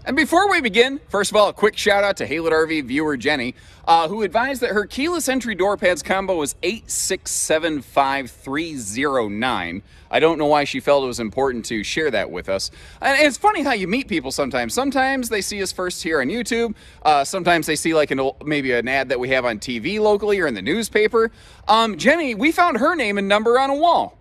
And before we begin, first of all, a quick shout out to Haylett RV viewer Jenny, who advised that her keyless entry door pads combo was 8675309. I don't know why she felt it was important to share that with us. And it's funny how you meet people sometimes. Sometimes they see us first here on YouTube. Sometimes they see like maybe an ad that we have on TV locally or in the newspaper. Jenny, we found her name and number on a wall.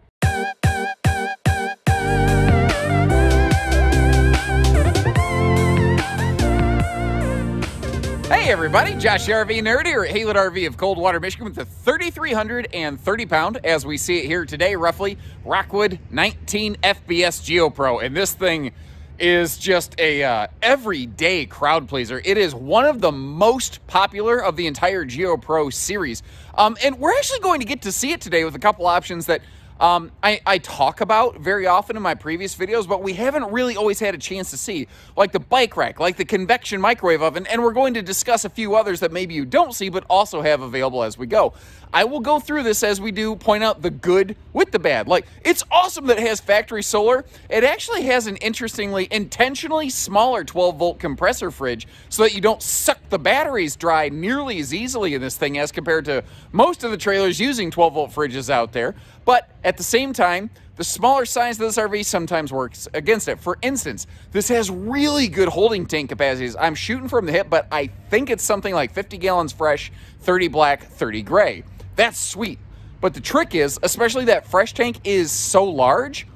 Hey everybody, Josh the RV Nerd here at Haylett RV of Coldwater, Michigan with the 3,330 pound, as we see it here today, roughly, Rockwood 19 FBS GeoPro. And this thing is just a everyday crowd pleaser. It is one of the most popular of the entire GeoPro series. And we're actually going to get to see it today with a couple options that I talk about very often in my previous videos, but we haven't really always had a chance to see, like the bike rack, like the convection microwave oven, and we're going to discuss a few others that maybe you don't see, but also have available as we go. I will go through this as we do, point out the good with the bad. Like, it's awesome that it has factory solar. It actually has an interestingly, intentionally smaller 12-volt compressor fridge so that you don't suck the batteries dry nearly as easily in this thing as compared to most of the trailers using 12-volt fridges out there. But at the same time, the smaller size of this RV sometimes works against it. For instance, this has really good holding tank capacities. I'm shooting from the hip, but I think it's something like 50 gallons fresh, 30 black, 30 gray. That's sweet. But the trick is, especially that fresh tank is so large,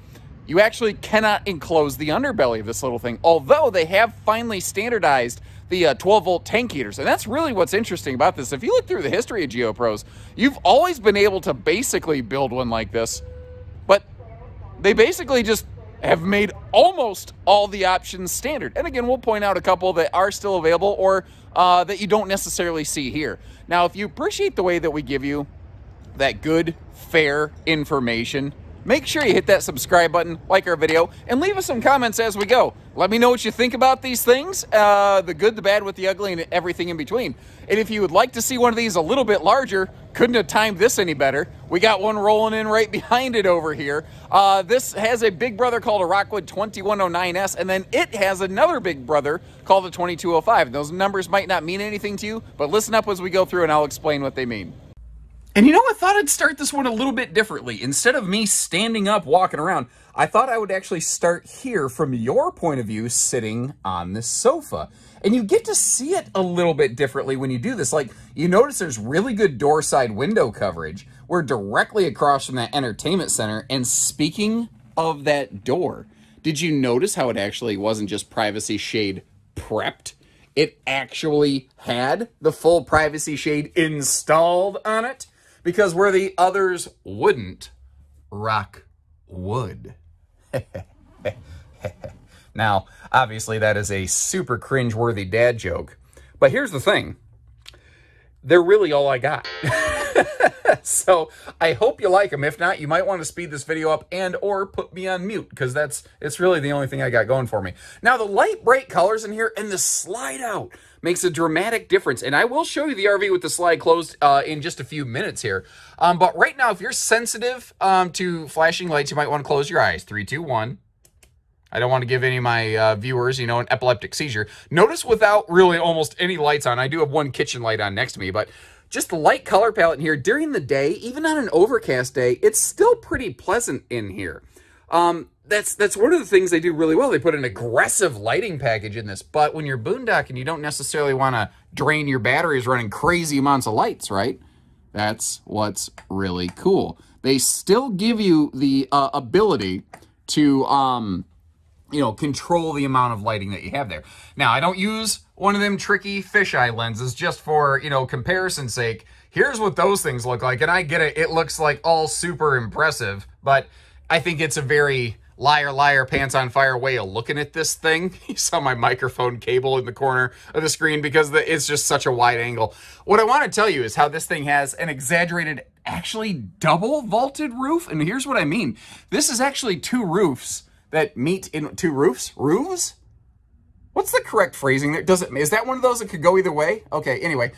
you actually cannot enclose the underbelly of this little thing. Although they have finally standardized the 12-volt tank heaters. And that's really what's interesting about this. If you look through the history of GeoPros, you've always been able to basically build one like this. But they basically just have made almost all the options standard. And again, we'll point out a couple that are still available or that you don't necessarily see here. Now, if you appreciate the way that we give you that good, fair information, make sure you hit that subscribe button, like our video, and leave us some comments as we go. Let me know what you think about these things, the good, the bad, with the ugly, and everything in between. And if you would like to see one of these a little bit larger, couldn't have timed this any better. We got one rolling in right behind it over here. This has a big brother called a Rockwood 2109S, and then it has another big brother called a 2205. Those numbers might not mean anything to you, but listen up as we go through and I'll explain what they mean. And you know, I thought I'd start this one a little bit differently. Instead of me standing up, walking around, I thought I would actually start here from your point of view, sitting on this sofa. And you get to see it a little bit differently when you do this. Like, you notice there's really good door side window coverage. We're directly across from that entertainment center. And speaking of that door, did you notice how it actually wasn't just privacy shade prepped? It actually had the full privacy shade installed on it. Because where the others wouldn't, rock wood. Now, obviously that is a super cringe-worthy dad joke. But here's the thing. They're really all I got. So I hope you like them. If not, you might want to speed this video up and or put me on mute, because it's really the only thing I got going for me. Now, the light bright colors in here and the slide out makes a dramatic difference. And I will show you the RV with the slide closed in just a few minutes here. But right now, if you're sensitive to flashing lights, you might want to close your eyes. 3, 2, 1. I don't want to give any of my viewers, an epileptic seizure. Notice without really almost any lights on, I do have one kitchen light on next to me, but just the light color palette in here during the day, even on an overcast day, it's still pretty pleasant in here. That's one of the things they do really well. They put an aggressive lighting package in this, but when you're boondocking, you don't necessarily want to drain your batteries running crazy amounts of lights, right? That's what's really cool. They still give you the ability to control the amount of lighting that you have there. Now, I don't use one of them tricky fisheye lenses just for, comparison's sake. Here's what those things look like, and I get it. It looks like all super impressive, but I think it's a very liar, liar, pants on fire way of looking at this thing. You saw my microphone cable in the corner of the screen because it's just such a wide angle. What I want to tell you is how this thing has an exaggerated, actually double vaulted roof, and here's what I mean. This is actually two roofs that meet in two roofs? Roofs? What's the correct phrasing there? Is that one of those that could go either way? Okay, anyway.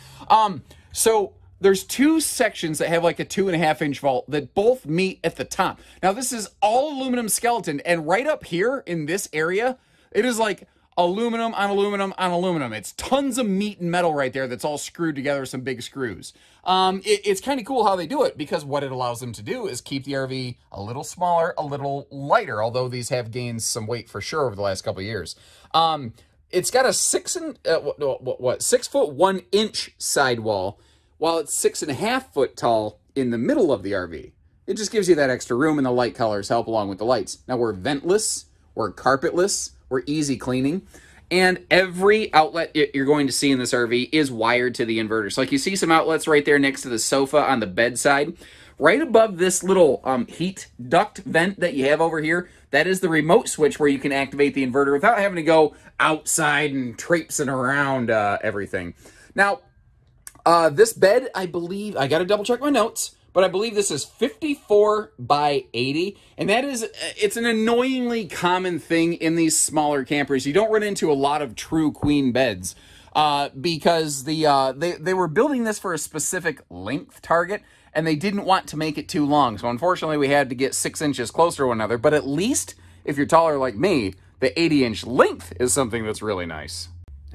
So there's two sections that have like a 2.5-inch vault that both meet at the top. Now, this is all aluminum skeleton, and right up here in this area, it is like aluminum on aluminum on aluminum. It's tons of meat and metal right there that's all screwed together with some big screws. It's kind of cool how they do it, because what it allows them to do is keep the RV a little smaller, a little lighter, although these have gained some weight for sure over the last couple of years. It's got a 6 foot 1 inch sidewall, while it's 6.5 foot tall in the middle of the RV. It just gives you that extra room, and the light colors help along with the lights. Now, we're ventless, we're carpetless, we're easy cleaning, and every outlet you're going to see in this RV is wired to the inverter. So like you see some outlets right there next to the sofa on the bedside. Right above this little heat duct vent that you have over here, that is the remote switch where you can activate the inverter without having to go outside and traipsing around everything. Now, this bed, I believe, I got to double check my notes, but I believe this is 54 by 80, and that is, it's an annoyingly common thing in these smaller campers. You don't run into a lot of true queen beds because they were building this for a specific length target, and they didn't want to make it too long. So unfortunately, we had to get 6 inches closer to one another, but at least if you're taller like me, the 80-inch length is something that's really nice.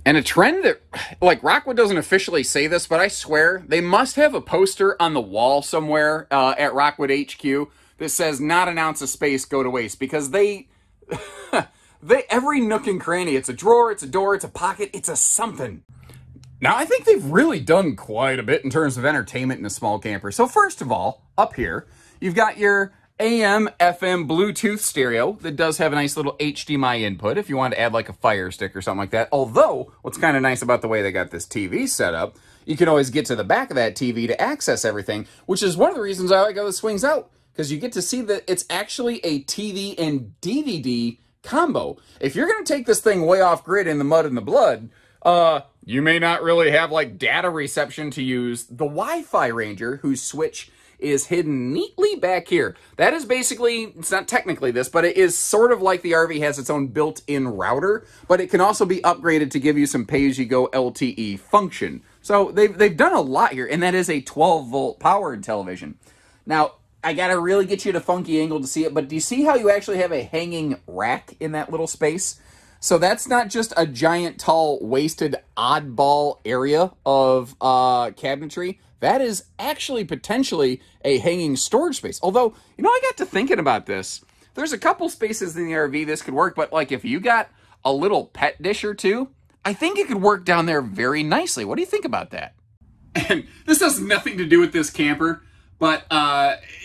And a trend that, like, Rockwood doesn't officially say this, but I swear they must have a poster on the wall somewhere at Rockwood HQ that says, "Not an ounce of space go to waste," because they every nook and cranny, it's a drawer, it's a door, it's a pocket, it's a something. Now, I think they've really done quite a bit in terms of entertainment in a small camper. So first of all, up here, you've got your AM, FM, Bluetooth stereo that does have a nice little HDMI input if you want to add like a Fire Stick or something like that. Although, what's kind of nice about the way they got this TV set up, you can always get to the back of that TV to access everything, which is one of the reasons I like how this swings out, because you get to see that it's actually a TV and DVD combo. If you're going to take this thing way off grid in the mud and the blood, you may not really have like data reception to use the Wi-Fi Ranger, whose switch is hidden neatly back here. That is basically, it's not technically this, but it is sort of like the RV has its own built-in router, but it can also be upgraded to give you some pay-as-you-go LTE function. So they've done a lot here, and that is a 12-volt powered television. Now, I gotta really get you at a funky angle to see it, but do you see how you actually have a hanging rack in that little space? So that's not just a giant, tall, wasted, oddball area of cabinetry. That is actually potentially a hanging storage space. Although, you know, I got to thinking about this. There's a couple spaces in the RV this could work, but like if you got a little pet dish or two, I think it could work down there very nicely. What do you think about that? And this has nothing to do with this camper, but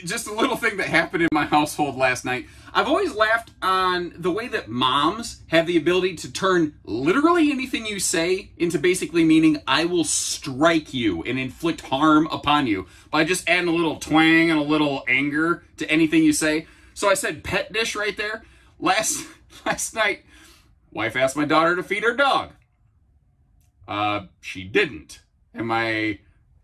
just a little thing that happened in my household last night. I've always laughed on the way that moms have the ability to turn literally anything you say into basically meaning I will strike you and inflict harm upon you by just adding a little twang and a little anger to anything you say. So I said pet dish right there. Last night, wife asked my daughter to feed her dog. She didn't. And my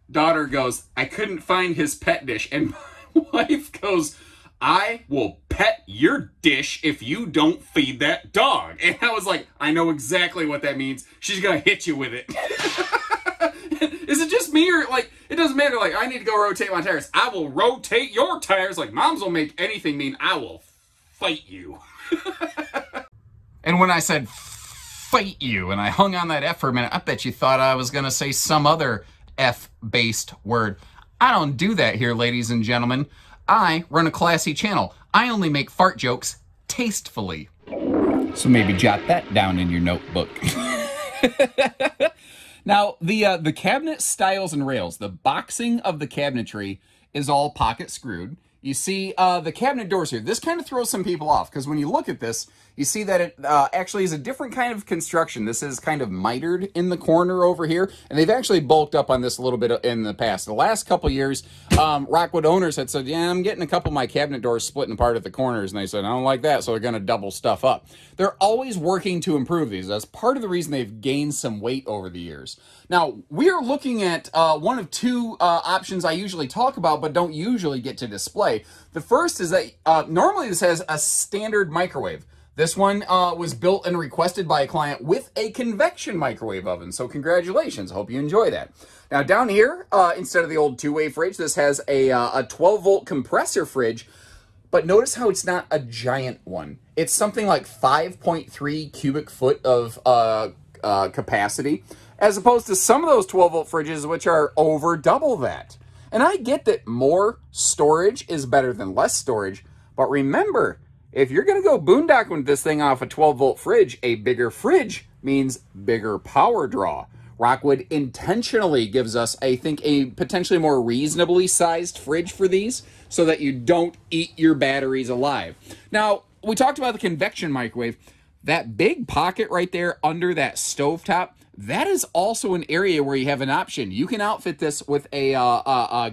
daughter goes, "I couldn't find his pet dish." And my wife goes, "I will pet your dish if you don't feed that dog." And I was like, I know exactly what that means. She's gonna hit you with it. Is it just me, or like, it doesn't matter, like, I need to go rotate my tires. I will rotate your tires. Like, moms will make anything mean I will fight you. And when I said fight you, and I hung on that F for a minute, I bet you thought I was gonna say some other F-based word. I don't do that here, ladies and gentlemen. I run a classy channel. I only make fart jokes tastefully. So maybe jot that down in your notebook. Now, the cabinet styles and rails, the boxing of the cabinetry is all pocket screwed. You see the cabinet doors here. This kind of throws some people off, because when you look at this, you see that it actually is a different kind of construction. This is kind of mitered in the corner over here, and they've actually bulked up on this a little bit in the past. The last couple years, Rockwood owners had said, yeah, I'm getting a couple of my cabinet doors splitting apart at the corners, and they said, I don't like that, so they're going to double stuff up. They're always working to improve these. That's part of the reason they've gained some weight over the years. Now, we are looking at one of two options I usually talk about, but don't usually get to display. The first is that normally this has a standard microwave. This one was built and requested by a client with a convection microwave oven, so congratulations. Hope you enjoy that. Now down here, instead of the old two-way fridge, this has a 12-volt compressor fridge, but notice how it's not a giant one. It's something like 5.3 cubic foot of capacity, as opposed to some of those 12-volt fridges, which are over double that. And I get that more storage is better than less storage, but remember, if you're going to go boondocking with this thing off a 12-volt fridge, a bigger fridge means bigger power draw. Rockwood intentionally gives us, I think, a potentially more reasonably sized fridge for these so that you don't eat your batteries alive. Now, we talked about the convection microwave. That big pocket right there under that stovetop, that is also an area where you have an option. You can outfit this with a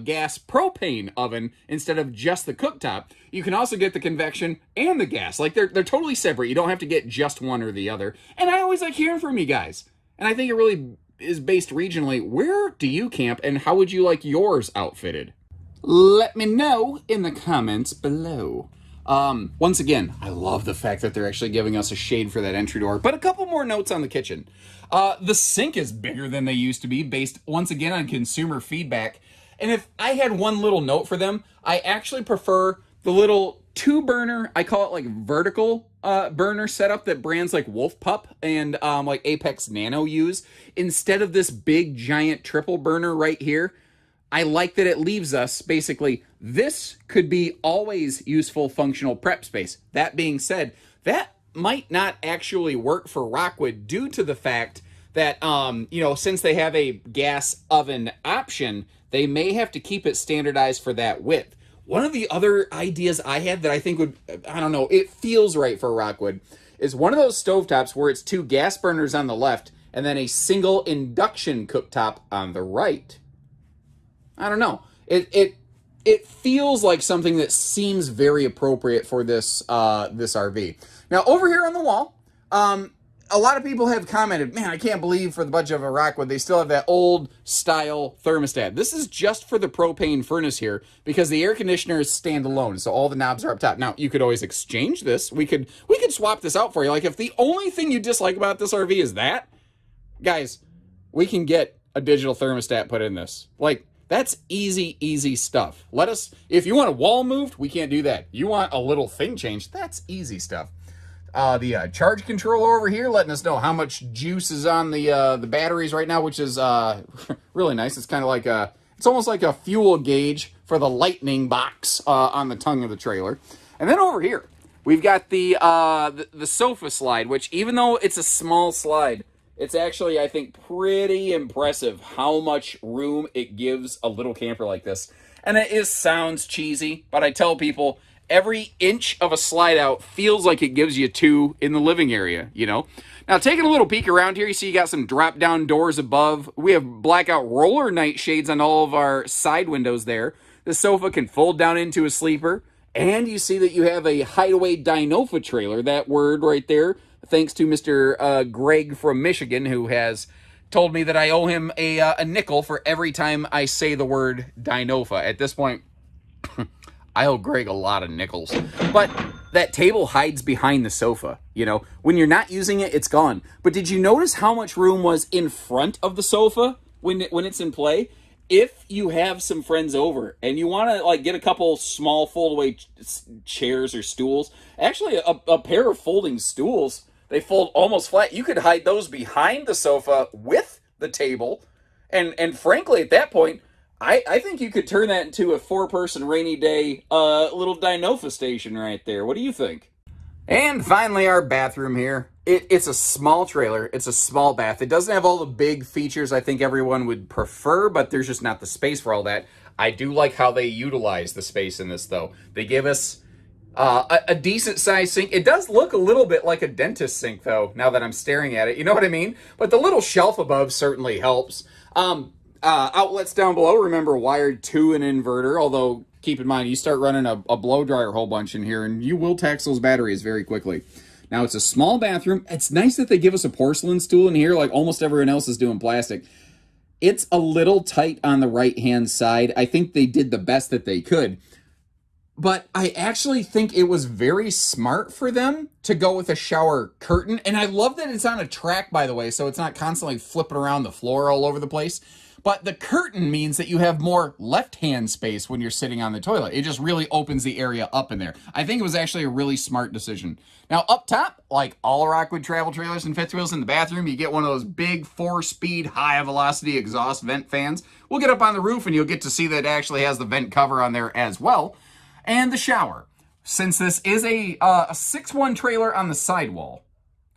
gas propane oven instead of just the cooktop. You can also get the convection and the gas. Like, they're totally separate. You don't have to get just one or the other. And I always like hearing from you guys. And I think it really is based regionally. Where do you camp, and how would you like yours outfitted? Let me know in the comments below. Once again, I love the fact that they're actually giving us a shade for that entry door, but a couple more notes on the kitchen. The sink is bigger than they used to be, based once again on consumer feedback. And if I had one little note for them, I actually prefer the little 2-burner, I call it like vertical burner setup that brands like Wolf Pup and like Apex Nano use, instead of this big giant triple burner right here. I like that it leaves us, basically, this could be always useful functional prep space. That being said, that might not actually work for Rockwood due to the fact that, you know, since they have a gas oven option, they may have to keep it standardized for that width. One of the other ideas I had that I think would, I don't know, it feels right for Rockwood, is one of those stovetops where it's 2 gas burners on the left and then a single induction cooktop on the right. I don't know. It feels like something that seems very appropriate for this this RV. Now, over here on the wall, a lot of people have commented, man, I can't believe for the budget of a Rockwood, they still have that old style thermostat. This is just for the propane furnace here because the air conditioner is standalone, so all the knobs are up top. Now, you could always exchange this. We could swap this out for you. Like, if the only thing you dislike about this RV is that, guys, we can get a digital thermostat put in this. Like, that's easy, easy stuff. Let us, if you want a wall moved, we can't do that. You want a little thing changed, that's easy stuff. The charge controller over here letting us know how much juice is on the batteries right now, which is really nice. It's kind of like it's almost like a fuel gauge for the lightning box on the tongue of the trailer. And then over here, we've got the sofa slide, which even though it's a small slide, it's actually, I think, pretty impressive how much room it gives a little camper like this. And it sounds cheesy, but I tell people every inch of a slide out feels like it gives you 2 in the living area, you know? Now, taking a little peek around here, you see you got some drop-down doors above. We have blackout roller night shades on all of our side windows there. The sofa can fold down into a sleeper. And you see that you have a Hideaway Dinofa trailer, that word right there, thanks to Mr. Greg from Michigan, who has told me that I owe him a nickel for every time I say the word Dinofa. At this point, I owe Greg a lot of nickels. But that table hides behind the sofa, you know. When you're not using it, it's gone. But did you notice how much room was in front of the sofa when it's in play? If you have some friends over and you want to like get a couple small fold-away chairs or stools, actually a pair of folding stools, they fold almost flat. You could hide those behind the sofa with the table. And frankly, at that point, I think you could turn that into a 4-person rainy day little Dinofa station right there. What do you think? And finally, our bathroom here. It's a small trailer. It's a small bath. It doesn't have all the big features I think everyone would prefer, but there's just not the space for all that. I do like how they utilize the space in this, though. They give us a decent-sized sink. It does look a little bit like a dentist sink, though, now that I'm staring at it. You know what I mean? But the little shelf above certainly helps. Outlets down below, remember, wired to an inverter, although keep in mind, you start running a blow dryer a whole bunch in here, and you will tax those batteries very quickly. Now, it's a small bathroom. It's nice that they give us a porcelain stool in here, like almost everyone else is doing plastic. It's a little tight on the right-hand side. I think they did the best that they could. But I actually think it was very smart for them to go with a shower curtain. And I love that it's on a track, by the way, so it's not constantly flipping around the floor all over the place. But the curtain means that you have more left-hand space when you're sitting on the toilet. It just really opens the area up in there. I think it was actually a really smart decision. Now, up top, like all Rockwood travel trailers and fifth wheels in the bathroom, you get one of those big 4-speed high-velocity exhaust vent fans. We'll get up on the roof and you'll get to see that it actually has the vent cover on there as well. And the shower. Since this is a 6'1" trailer on the sidewall,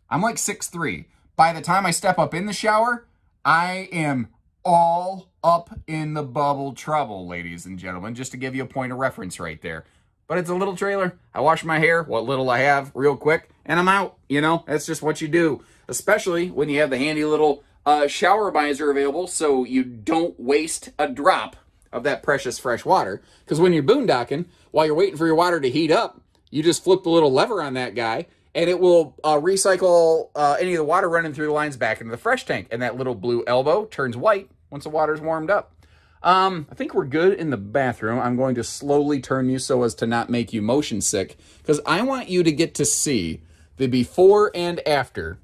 I'm like 6'3". By the time I step up in the shower, I am all up in the bubble trouble, ladies and gentlemen, just to give you a point of reference right there. But it's a little trailer. I wash my hair, what little I have, real quick, and I'm out. You know, that's just what you do, especially when you have the handy little shower miser available so you don't waste a drop of that precious fresh water. Because when you're boondocking, while you're waiting for your water to heat up, you just flip the little lever on that guy, and it will recycle any of the water running through the lines back into the fresh tank. And that little blue elbow turns white once the water's warmed up. I think we're good in the bathroom. I'm going to slowly turn you so as to not make you motion sick, because I want you to get to see the before and after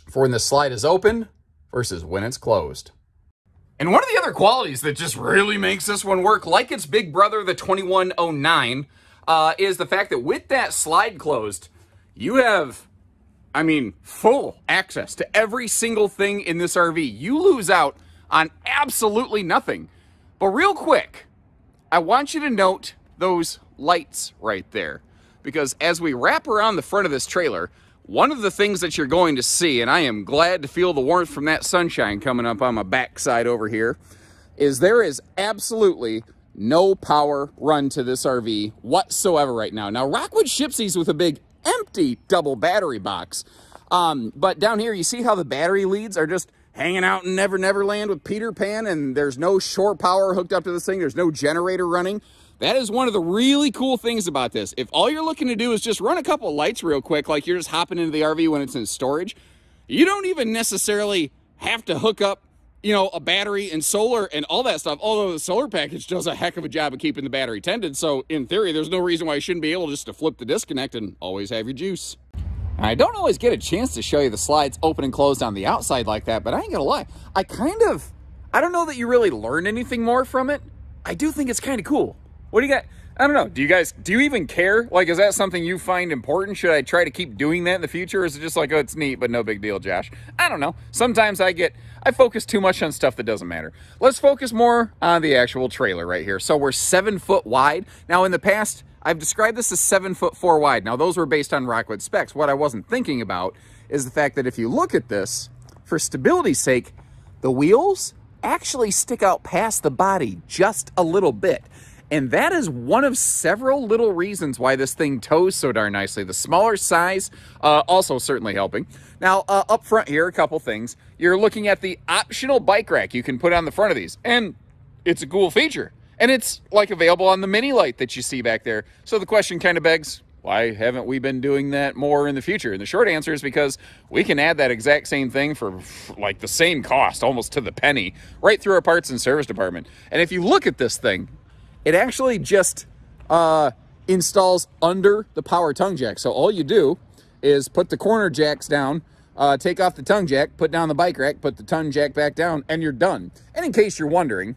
for when the slide is open versus when it's closed. And one of the other qualities that just really makes this one work, like its big brother, the 2109, is the fact that with that slide closed, you have, I mean, full access to every single thing in this RV. You lose out on absolutely nothing. But real quick, I want you to note those lights right there. Because as we wrap around the front of this trailer, one of the things that you're going to see, and I am glad to feel the warmth from that sunshine coming up on my backside over here, is there is absolutely no power run to this RV whatsoever right now. Now, Rockwood ships these with a big empty double battery box. But down here, you see how the battery leads are just hanging out in Never Never Land with Peter Pan, and there's no shore power hooked up to this thing. There's no generator running. That is one of the really cool things about this. If all you're looking to do is just run a couple of lights real quick, like you're just hopping into the RV when it's in storage, you don't even necessarily have to hook up, you know, a battery and solar and all that stuff, although the solar package does a heck of a job of keeping the battery tended. So in theory, there's no reason why you shouldn't be able just to flip the disconnect and always have your juice. I don't always get a chance to show you the slides open and closed on the outside like that, but I ain't gonna lie. I don't know that you really learn anything more from it. I do think it's kind of cool. What do you got? I don't know. Do you even care? Like, is that something you find important? Should I try to keep doing that in the future? Or is it just like, oh, it's neat, but no big deal, Josh? I don't know. Sometimes I focus too much on stuff that doesn't matter. Let's focus more on the actual trailer right here. So we're 7 foot wide. Now, in the past, I've described this as 7'4" wide. Now, those were based on Rockwood specs. What I wasn't thinking about is the fact that if you look at this, for stability's sake, the wheels actually stick out past the body just a little bit. And that is one of several little reasons why this thing tows so darn nicely. The smaller size also certainly helping. Now, up front here, a couple things. You're looking at the optional bike rack you can put on the front of these. And it's a cool feature. And it's like available on the mini light that you see back there. So the question kind of begs, why haven't we been doing that more in the future? And the short answer is because we can add that exact same thing for like the same cost, almost to the penny, right through our parts and service department. And if you look at this thing, it actually just installs under the power tongue jack. So all you do is put the corner jacks down, take off the tongue jack, put down the bike rack, put the tongue jack back down, and you're done. And in case you're wondering,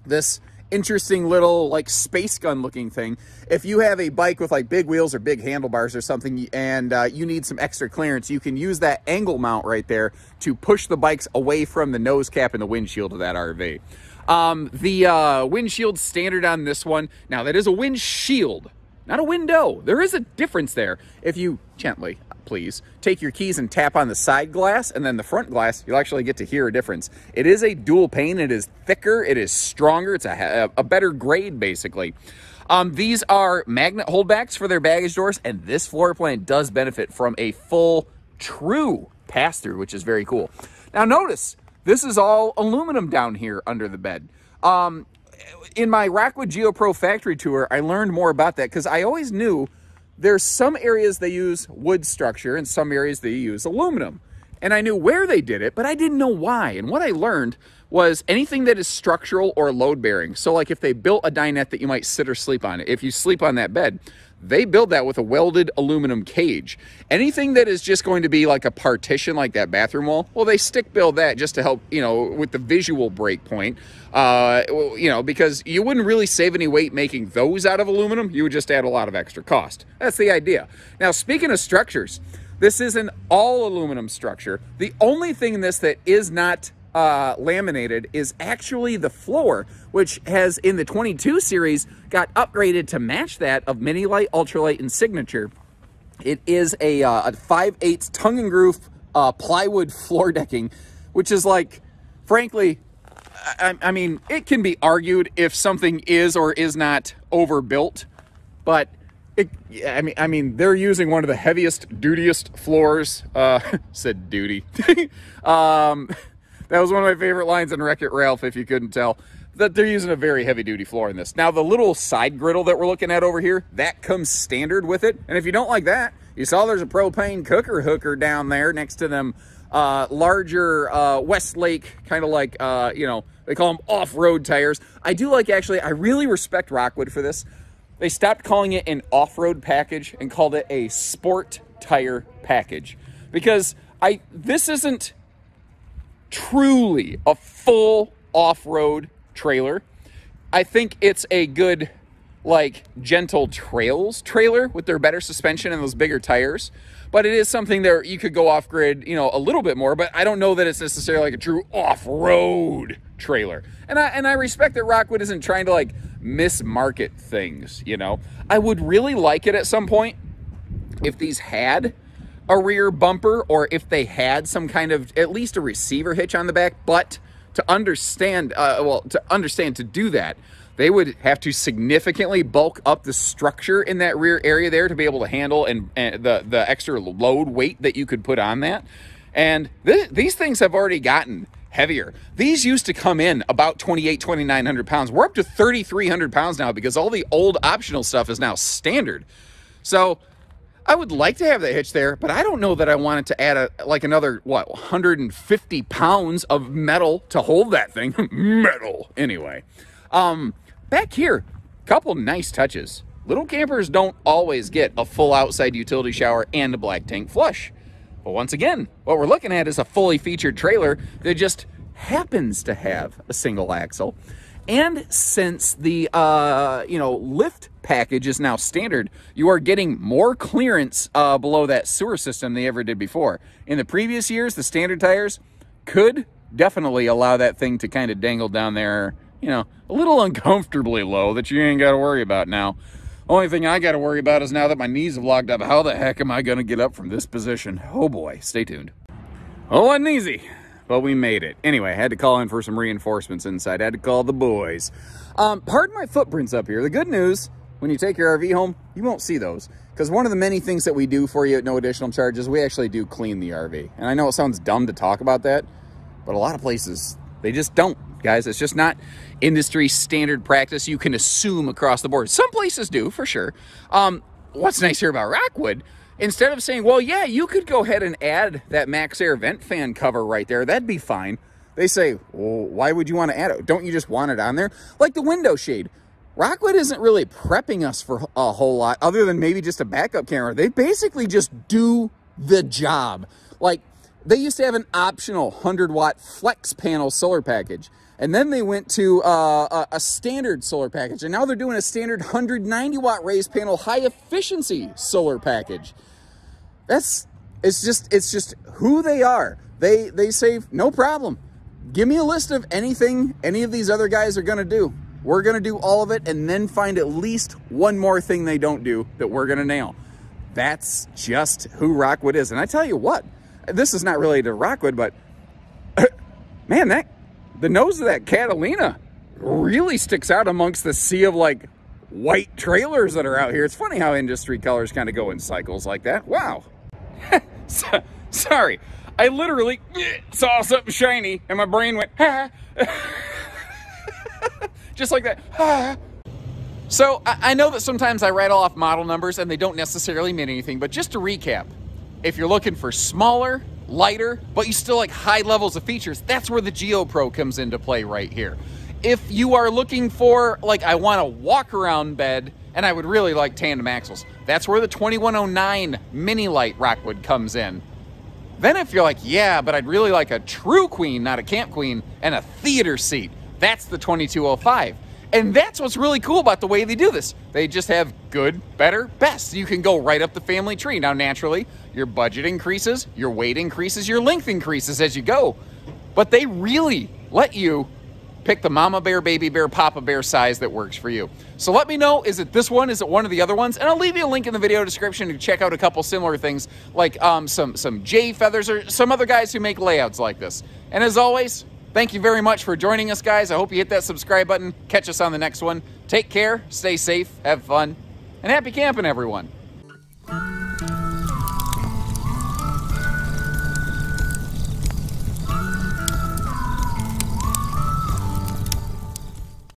this interesting little like space gun looking thing, if you have a bike with like big wheels or big handlebars or something and you need some extra clearance, you can use that angle mount right there to push the bikes away from the nose cap and the windshield of that RV. The windshield standard on this one, now that is a windshield, not a window. There is a difference there. If you gently, please, take your keys and tap on the side glass and then the front glass, you'll actually get to hear a difference. It is a dual pane. It is thicker. It is stronger. It's a better grade, basically. These are magnet holdbacks for their baggage doors, and this floor plan does benefit from a full, true pass-through, which is very cool. Now, notice, this is all aluminum down here under the bed. In my Rockwood GeoPro factory tour, I learned more about that because I always knew there's some areas they use wood structure and some areas they use aluminum. And I knew where they did it, but I didn't know why. And what I learned was anything that is structural or load-bearing. So like if they built a dinette that you might sit or sleep on, if you sleep on that bed, they build that with a welded aluminum cage. Anything that is just going to be like a partition, like that bathroom wall, well, they stick build that just to help, you know, with the visual break point, you know, because you wouldn't really save any weight making those out of aluminum. You would just add a lot of extra cost. That's the idea. Now, speaking of structures, this is an all aluminum structure. The only thing in this that is not laminated is actually the floor, which has in the 22 series got upgraded to match that of Mini-Lite, Ultralight, and Signature. It is a 5/8 tongue and groove plywood floor decking, which is like, frankly, I mean, it can be argued if something is or is not overbuilt, but I mean, they're using one of the heaviest, dutiest floors. Said duty. That was one of my favorite lines in Wreck-It Ralph, if you couldn't tell. That they're using a very heavy-duty floor in this. Now, the little side griddle that we're looking at over here, that comes standard with it. And if you don't like that, you saw there's a propane cooker hooker down there next to them larger Westlake, kind of like, you know, they call them off-road tires. I do like, actually, I really respect Rockwood for this. They stopped calling it an off-road package and called it a sport tire package. Because this isn't truly a full off-road trailer. I think it's a good, like, gentle trails trailer with their better suspension and those bigger tires. But it is something that you could go off-grid, you know, a little bit more. But I don't know that it's necessarily like a true off-road trailer. And I respect that Rockwood isn't trying to, like, mismarket things, you know. I would really like it at some point if these had a rear bumper, or if they had some kind of, at least a receiver hitch on the back. But to understand, to do that, they would have to significantly bulk up the structure in that rear area there to be able to handle and the extra load weight that you could put on that. And these things have already gotten heavier. These used to come in about 2,900 pounds. We're up to 3,300 pounds now because all the old optional stuff is now standard. So I would like to have that hitch there, but I don't know that I wanted to add another, 150 pounds of metal to hold that thing. Metal. Anyway, back here, couple nice touches. Little campers don't always get a full outside utility shower and a black tank flush. But once again, what we're looking at is a fully featured trailer that just happens to have a single axle. And since the, lift package is now standard, you are getting more clearance below that sewer system than they ever did before. In the previous years, the standard tires could definitely allow that thing to kind of dangle down there, you know, a little uncomfortably low that you ain't got to worry about now. Only thing I got to worry about is now that my knees have locked up, how the heck am I going to get up from this position? Oh boy, stay tuned. Oh, it wasn't easy. But we made it. Anyway, I had to call in for some reinforcements inside. I had to call the boys. Pardon my footprints up here. The good news, when you take your RV home, you won't see those. Because one of the many things that we do for you at no additional charges, we actually do clean the RV. And I know it sounds dumb to talk about that, but a lot of places, they just don't, guys. It's just not industry standard practice you can assume across the board. Some places do, for sure. What's nice here about Rockwood, instead of saying, well, yeah, you could go ahead and add that MaxxAir vent fan cover right there, that'd be fine. They say, well, why would you want to add it? Don't you just want it on there? Like the window shade. Rockwood isn't really prepping us for a whole lot other than maybe just a backup camera. They basically just do the job. Like, they used to have an optional 100-watt flex panel solar package. And then they went to a standard solar package. And now they're doing a standard 190-watt raised panel high-efficiency solar package. It's just who they are. They say, no problem. Give me a list of anything any of these other guys are going to do. We're going to do all of it and then find at least one more thing they don't do that we're going to nail. That's just who Rockwood is. And I tell you what, this is not related to Rockwood, but man, the nose of that Catalina really sticks out amongst the sea of like white trailers that are out here. It's funny how industry colors kind of go in cycles like that. Wow. Sorry. I literally saw something shiny and my brain went, ah. Just like that. Ah. So I know that sometimes I rattle off model numbers and they don't necessarily mean anything, but just to recap, if you're looking for smaller, lighter, but you still like high levels of features, that's where the GeoPro comes into play right here. If you are looking for, like, I want a walk-around bed and I would really like tandem axles. That's where the 2109 Mini Lite Rockwood comes in. Then if you're like, yeah, but I'd really like a true queen, not a camp queen, and a theater seat, that's the 2205. And that's what's really cool about the way they do this. They just have good, better, best. You can go right up the family tree. Now, naturally, your budget increases, your weight increases, your length increases as you go. But they really let you pick the mama bear, baby bear, papa bear size that works for you. So let me know, is it this one? Is it one of the other ones? And I'll leave you a link in the video description to check out a couple similar things, like some J feathers or some other guys who make layouts like this. And as always, thank you very much for joining us, guys. I hope you hit that subscribe button. Catch us on the next one. Take care, stay safe, have fun, and happy camping, everyone.